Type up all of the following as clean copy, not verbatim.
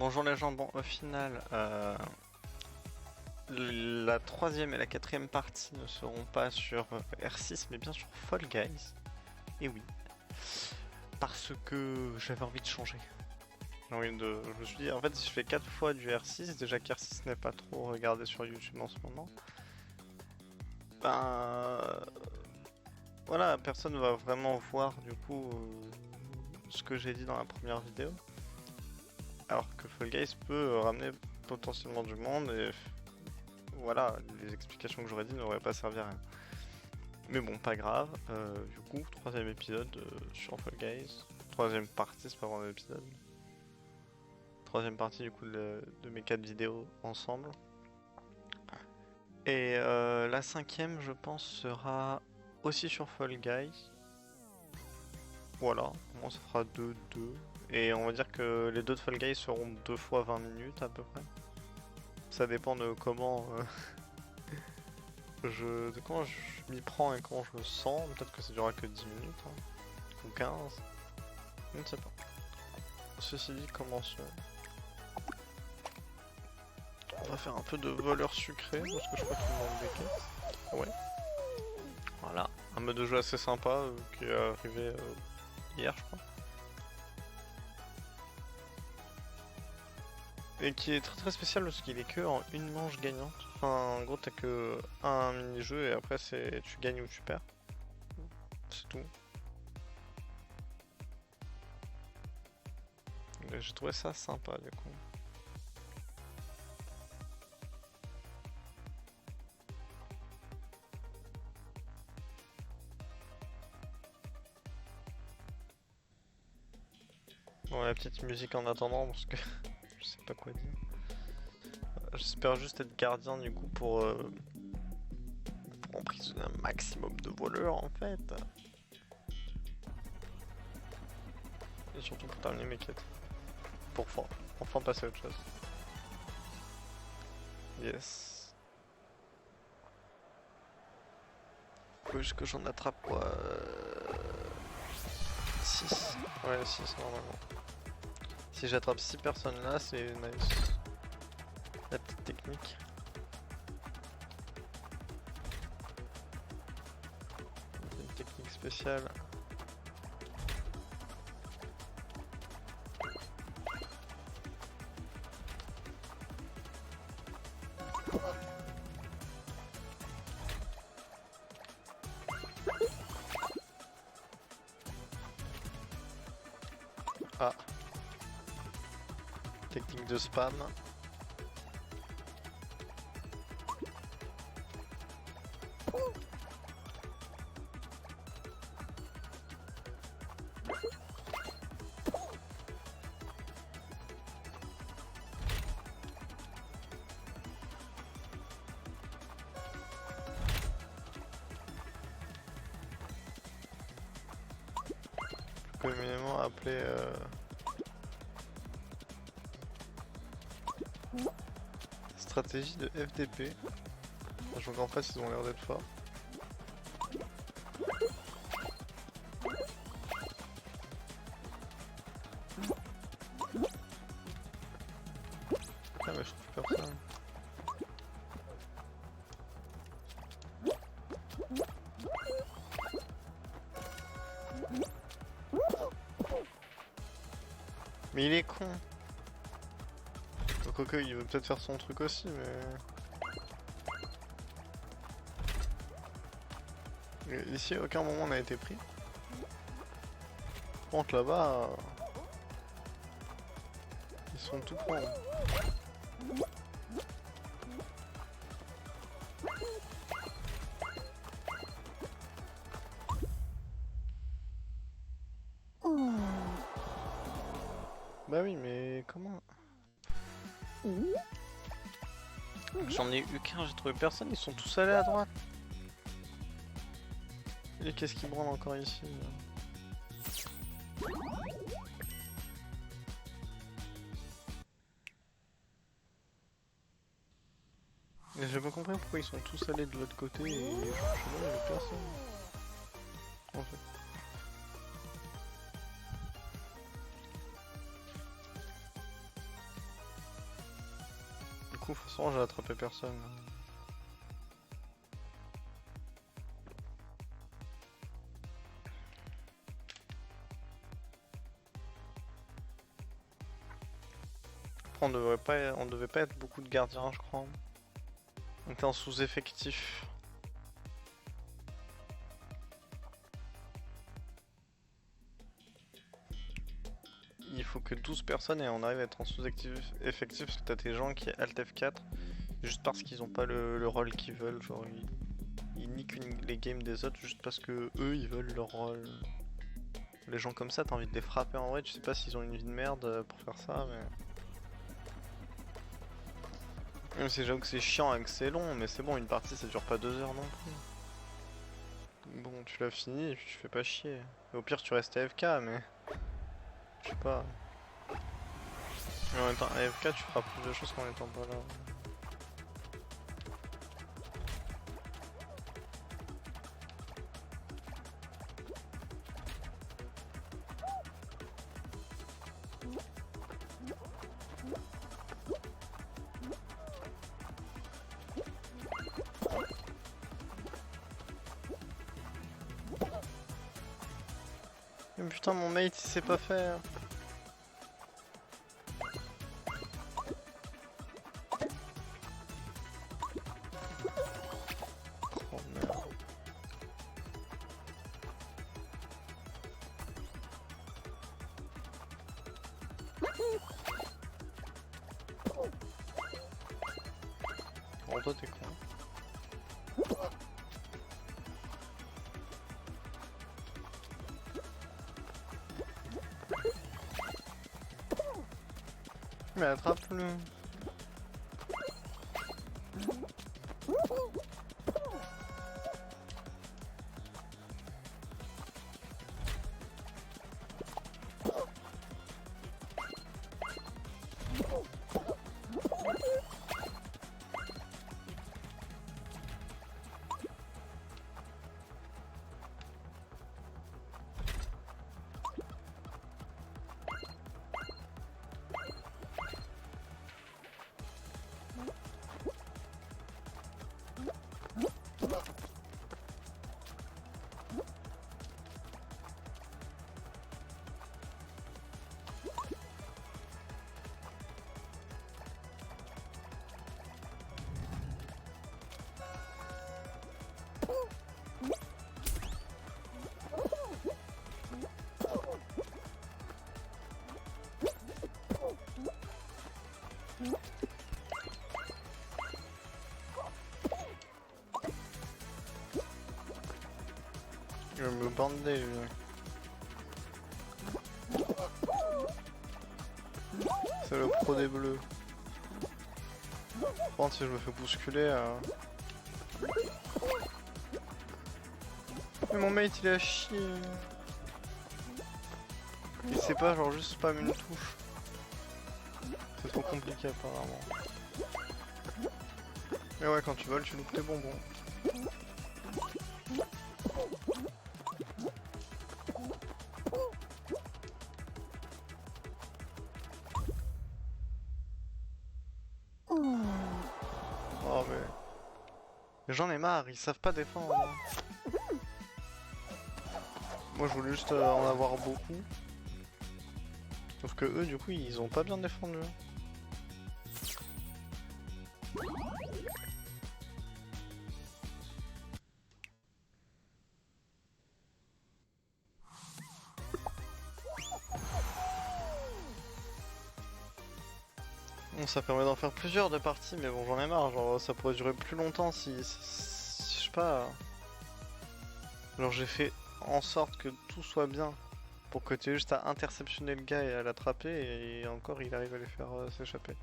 Bonjour les gens, bon au final, la troisième et la quatrième partie ne seront pas sur R6 mais bien sur Fall Guys. Et oui, parce que j'avais envie de changer. Je me suis dit, en fait si je fais 4 fois du R6, déjà qu'R6 n'est pas trop regardé sur YouTube en ce moment, ben voilà, personne va vraiment voir du coup ce que j'ai dit dans la première vidéo. Alors que Fall Guys peut ramener potentiellement du monde et voilà, les explications que j'aurais dit n'auraient pas servi à rien. Mais bon, pas grave. Du coup, troisième épisode sur Fall Guys. Troisième partie, c'est pas vraiment un épisode. Troisième partie du coup de mes 4 vidéos ensemble. Et la cinquième, je pense, sera aussi sur Fall Guys. Voilà, moi ça fera 2-2. Et on va dire que les deux de Fall Guys seront 2 fois 20 minutes à peu près. Ça dépend de comment de comment je m'y prends et comment je me sens. Peut-être que ça durera que 10 minutes, hein, ou 15. Je ne sais pas. Ceci dit, commençons. On va faire un peu de voleur sucré parce que je crois qu'il manque des caisses. Ouais. Voilà, un mode de jeu assez sympa qui est arrivé hier, je crois. Et qui est très très spécial parce qu'il est que en une manche gagnante. Enfin, en gros, t'as que un mini-jeu et après, c'est tu gagnes ou tu perds. C'est tout. J'ai trouvé ça sympa du coup. Bon, la petite musique en attendant parce que je sais pas quoi dire. J'espère juste être gardien du coup pour emprisonner un maximum de voleurs en fait. Et surtout pour terminer mes quêtes. Pour enfin passer à autre chose. Yes. Faut juste que j'en attrape quoi 6. Ouais 6 normalement. Si j'attrape 6 personnes là, c'est nice. La petite technique. Une technique spéciale. Ah. Technique de spam. Communément appelé stratégie de FDP. Je vois qu'en face ils ont l'air d'être forts. Ah mais je trouve personne. Mais il est con. Le Coco il veut peut-être faire son truc aussi mais... Ici à aucun moment on a été pris. Par contre là-bas... Ils sont tout prendre. Bah oui mais comment... J'en ai eu qu'un, j'ai trouvé personne, ils sont tous allés à droite. Et qu'est-ce qui branle encore ici Mais j'ai pas compris pourquoi ils sont tous allés de l'autre côté et je sais pas, il y avait personne. En fait. coup, forcément, j'ai attrapé personne. On devait pas être beaucoup de gardiens, je crois. On était en sous-effectif. Il faut que 12 personnes et on arrive à être en sous-effectif parce que t'as des gens qui Alt F4 juste parce qu'ils ont pas le rôle qu'ils veulent. Genre, ils niquent les games des autres juste parce que eux ils veulent leur rôle. Les gens comme ça, t'as envie de les frapper en vrai. Je sais pas s'ils ont une vie de merde pour faire ça, mais. Même si j'avoue que c'est chiant et que c'est long, mais c'est bon, une partie ça dure pas 2 heures non plus. Bon, tu l'as fini et puis tu fais pas chier. Et au pire, tu restes AFK, mais. Je sais pas. Mais en étant AFK, tu feras plus de choses qu'en étant pas là. Mais putain, mon mate il sait pas faire. Oh merde. Oh, toi t'es con. Mais attrape-le. Il va me bander lui. C'est le pro des bleus. Par contre, si je me fais bousculer. Mais mon mate il est à chier. Il sait pas, genre juste spam une touche. C'est trop compliqué apparemment. Mais ouais, quand tu voles, tu loupes tes bonbons. Oh mais j'en ai marre, ils savent pas défendre. Moi je voulais juste en avoir beaucoup. Sauf que eux du coup ils ont pas bien défendu. Bon, ça permet d'en faire plusieurs de parties, mais bon j'en ai marre, genre ça pourrait durer plus longtemps si je sais pas. Genre j'ai fait en sorte que tout soit bien pour que tu aies juste à interceptionner le gars et à l'attraper et encore il arrive à les faire s'échapper.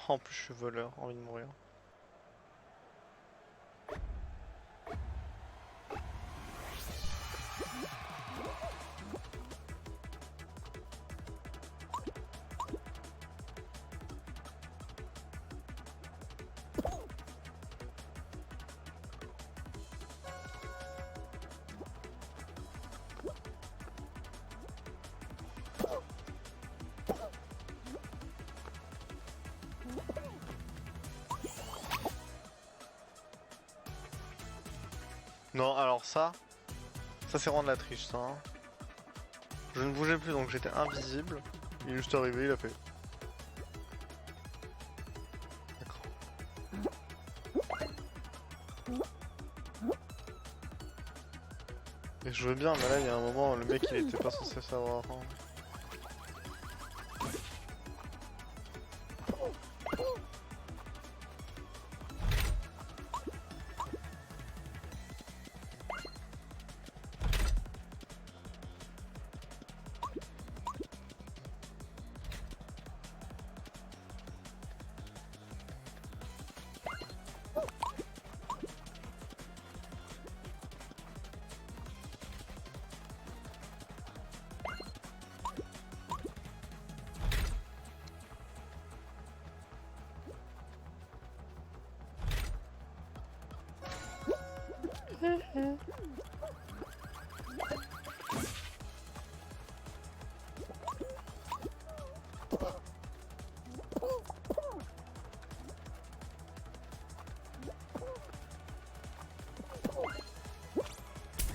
En plus je suis voleur, envie de mourir. Non, alors ça c'est vraiment de la triche ça. Hein. Je ne bougeais plus donc j'étais invisible. Il est juste arrivé, il a fait. D'accord. Et je veux bien, mais là il y a un moment, le mec il était pas censé savoir. Hein.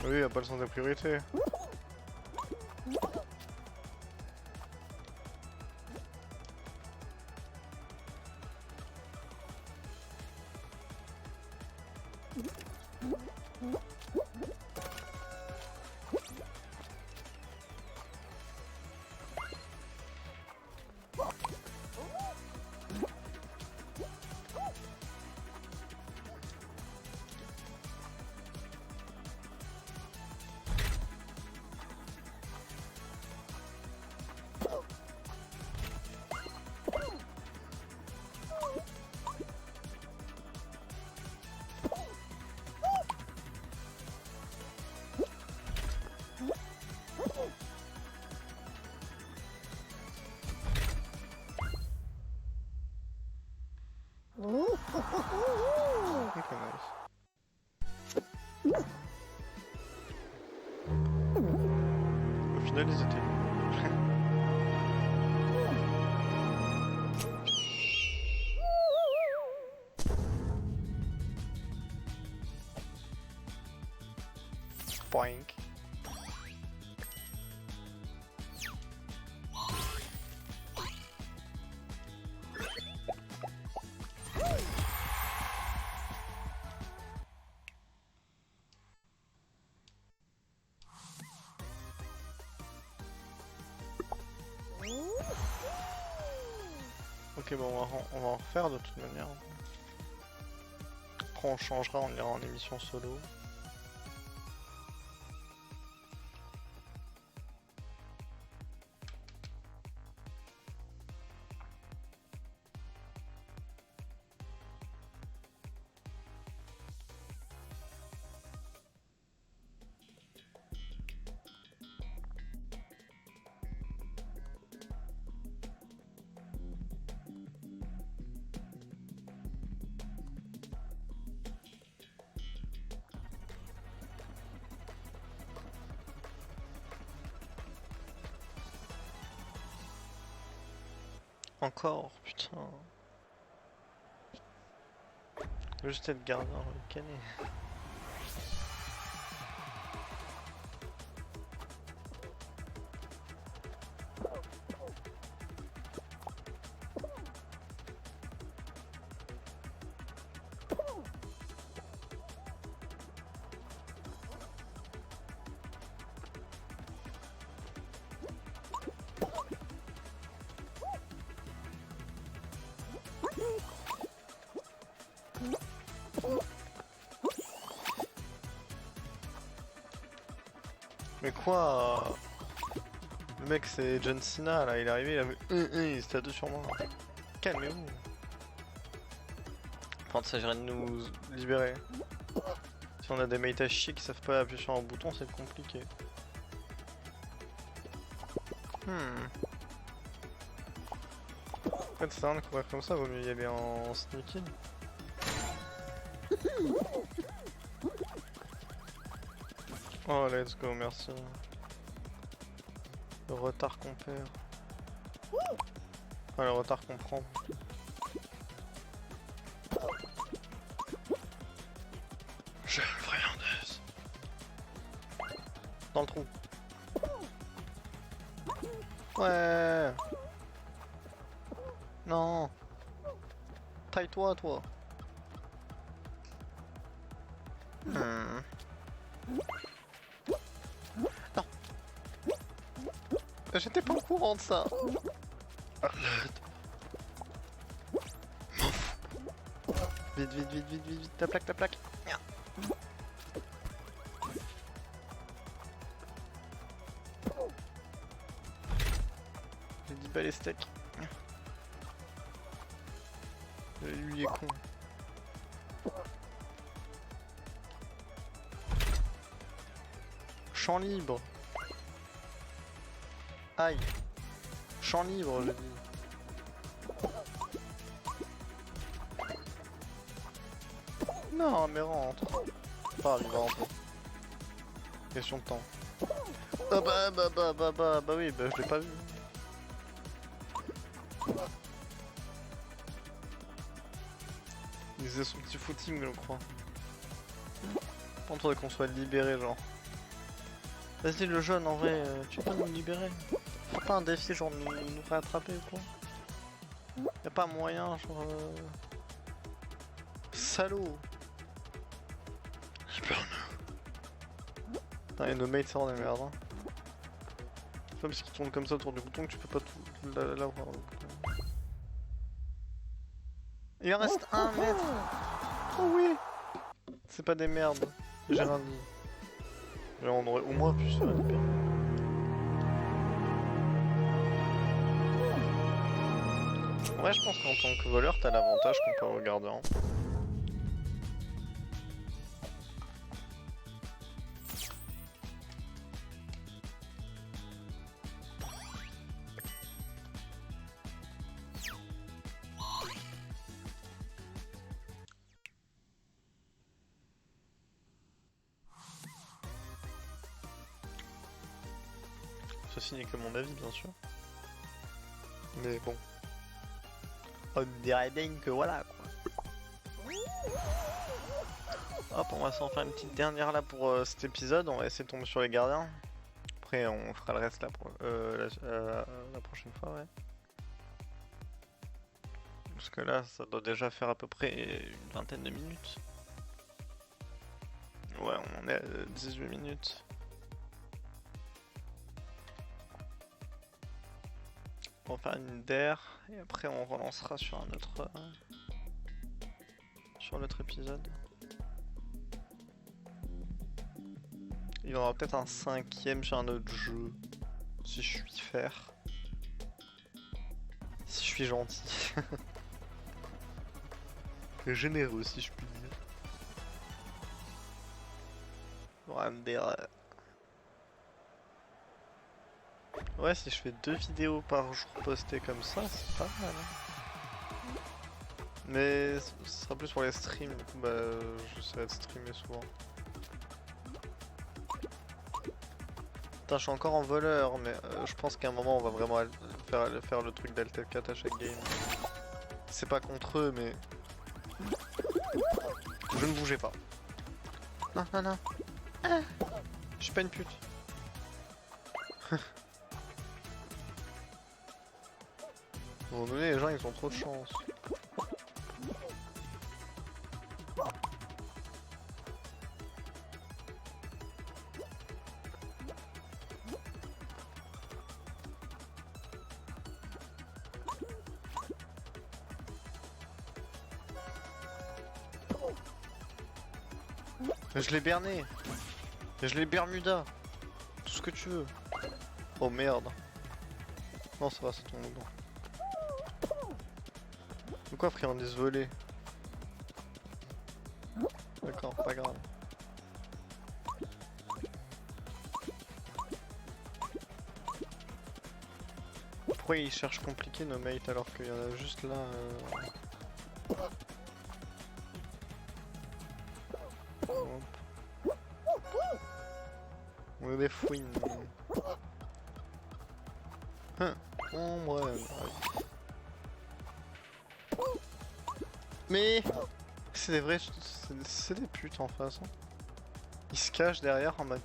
Oui, il a pas le sens de la priorité. Ok, nice. Au final, ils étaient nuls. Boink. Ok, bon, on va en refaire de toute manière. Après, on changera, on ira en émission solo. Encore, putain. Je veux juste être gardien, cané. Mais quoi? Le mec c'est John Cena là, il est arrivé, il a fait il s'était à deux sur moi. Calmez-vous. Enfin, il s'agirait de nous libérer. Si on a des mates à chier qui savent pas appuyer sur un bouton, c'est compliqué. En fait, c'est un courir comme ça, vaut mieux y aller en sneaking. Oh, let's go, merci. Le retard qu'on perd. Ah, le retard qu'on prend. Je le friandise. Dans le trou. Ouais. Non. Taille-toi, toi. Non. J'étais pas au courant de ça. Arrête. Vite, vite, vite, vite, vite, vite, ta plaque, ta plaque. J'ai dit pas les steaks. Lui il est con. Champ libre. Aïe. Champ libre, je dis. Non, mais rentre. Enfin, il va rentrer. Question de temps. Ah bah oui, bah je l'ai pas vu. Il faisait son petit footing, je crois. Faudrait qu'on soit libéré, genre. Vas-y, le jeune, en vrai, tu peux nous libérer. Faut pas un défi, genre nous rattraper ou quoi. Y'a pas moyen, genre. Salaud. Putain, et nos mates, ça, on est merde. Hein. C'est pas parce qu'ils tournent comme ça autour du bouton que tu peux pas tout l'avoir. Il en reste un mètre. Oh oui. C'est pas des merdes. J'ai rien dit. Mais on aurait au moins pu se faire une paire. Ouais, je pense qu'en tant que voleur, t'as l'avantage comparé au gardien. Ceci n'est que mon avis, bien sûr. Mais bon. On dirait bien que voilà, quoi. Hop, on va s'en faire une petite dernière là pour cet épisode. On va essayer de tomber sur les gardiens. Après, on fera le reste là pour, la prochaine fois, ouais. Parce que là, ça doit déjà faire à peu près une vingtaine de minutes. Ouais, on est à 18 minutes. On va faire une DER et après on relancera sur un autre sur l'autre épisode. Il y en aura peut-être un cinquième sur un autre jeu si je suis faire. Si je suis gentil. Généreux si je puis dire. On va me dire. Ouais, si je fais 2 vidéos par jour postées comme ça, c'est pas mal. Hein. Mais ce sera plus pour les streams, du coup bah j'essaierai de streamer souvent. Putain, je suis encore en voleur, mais je pense qu'à un moment on va vraiment faire le truc d'Alter 4 à chaque game. C'est pas contre eux, mais... Je ne bougeais pas. Non, non, non. Ah, je suis pas une pute. À un moment donné, les gens ils ont trop de chance. Je l'ai berné. Je l'ai Bermuda. Tout ce que tu veux. Oh merde. Non, ça va, ça tombe dedans. Pourquoi friandise volée? D'accord, pas grave. Pourquoi ils cherchent compliqué nos mates alors qu'il y en a juste là Hop. On est des fouines. Hein. Oh, ouais. Mais c'est des vrais, c'est des putes en face. Hein. Ils se cachent derrière en mode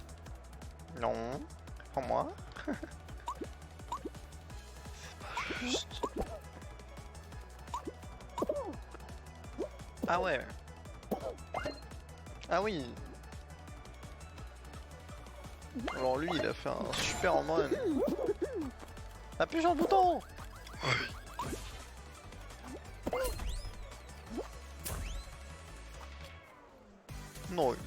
Non, prends-moi. C'est pas juste. Ah ouais. Ah oui. Alors lui, il a fait un super en mode. Appuie sur le bouton. Nice.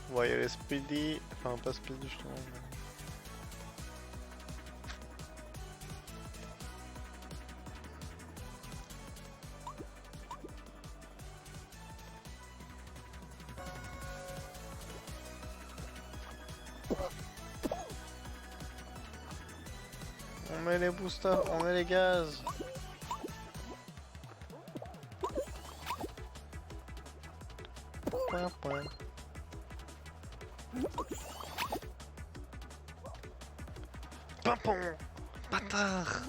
On va y aller speedy. Enfin, pas speedy justement. On met les boosters, on met les gaz. Point, point. Pimpon! Bâtard!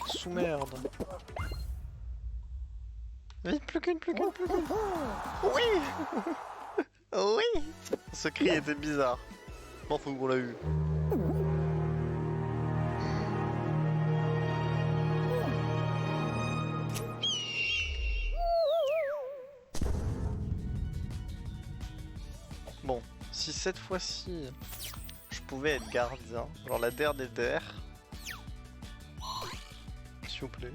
Sous-merde! Vite, plus qu'une, plus qu'une, plus qu'une! Oui! Oui! Ce cri était bizarre. Bon, faut qu'on l'a eu. Bon, si cette fois-ci je pouvais être gardien, genre la der des der, s'il vous plaît.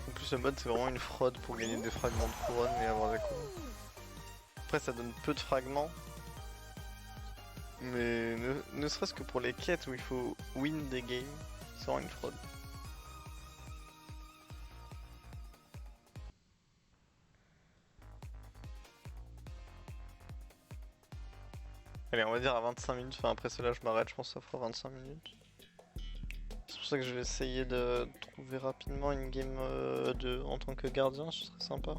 En plus, ce mode c'est vraiment une fraude pour gagner des fragments de couronne et avoir des couronnes. Après, ça donne peu de fragments, mais ne serait-ce que pour les quêtes où il faut win des games, c'est vraiment une fraude. Allez, on va dire à 25 minutes, enfin après cela je m'arrête, je pense que ça fera 25 minutes. C'est pour ça que je vais essayer de trouver rapidement une game en tant que gardien, ce serait sympa.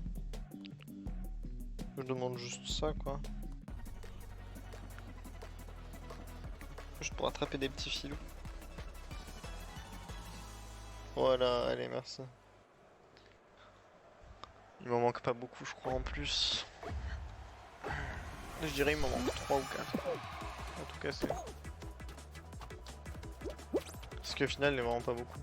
Je demande juste ça quoi. Juste pour attraper des petits filous. Voilà, allez merci. Il m'en manque pas beaucoup je crois en plus. Je dirais il m'en manque 3 ou 4. En tout cas c'est... Parce qu'au final il est vraiment pas beaucoup.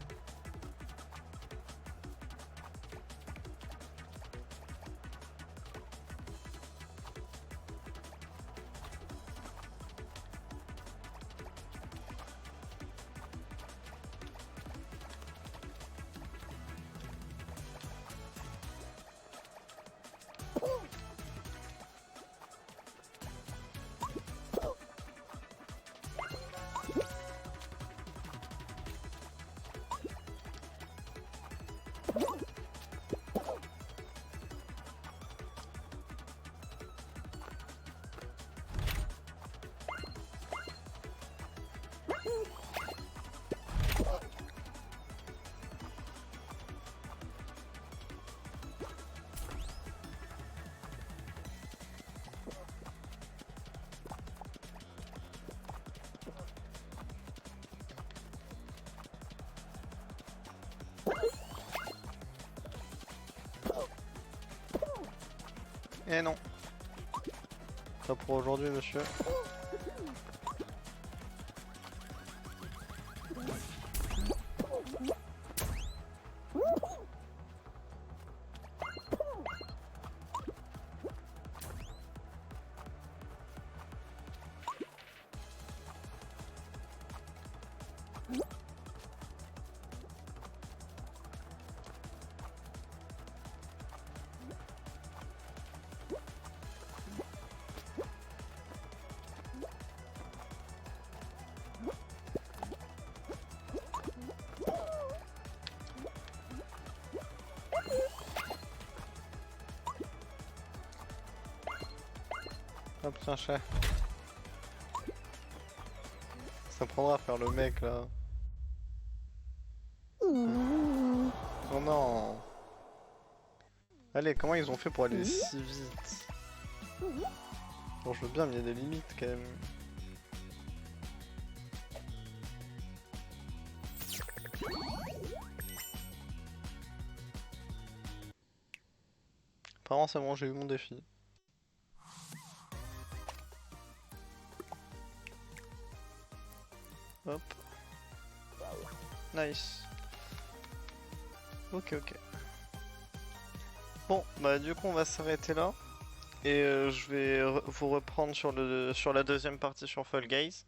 Eh non. Pas pour aujourd'hui monsieur. Oh putain chat. Ça prendra à faire le mec là. Oh non. Allez, comment ils ont fait pour aller si vite? Bon, je veux bien, mais il y a des limites quand même. Apparemment c'est bon, j'ai eu mon défi. Hop. Nice. Ok, ok. Bon, bah du coup on va s'arrêter là. Et je vais vous reprendre sur la deuxième partie sur Fall Guys.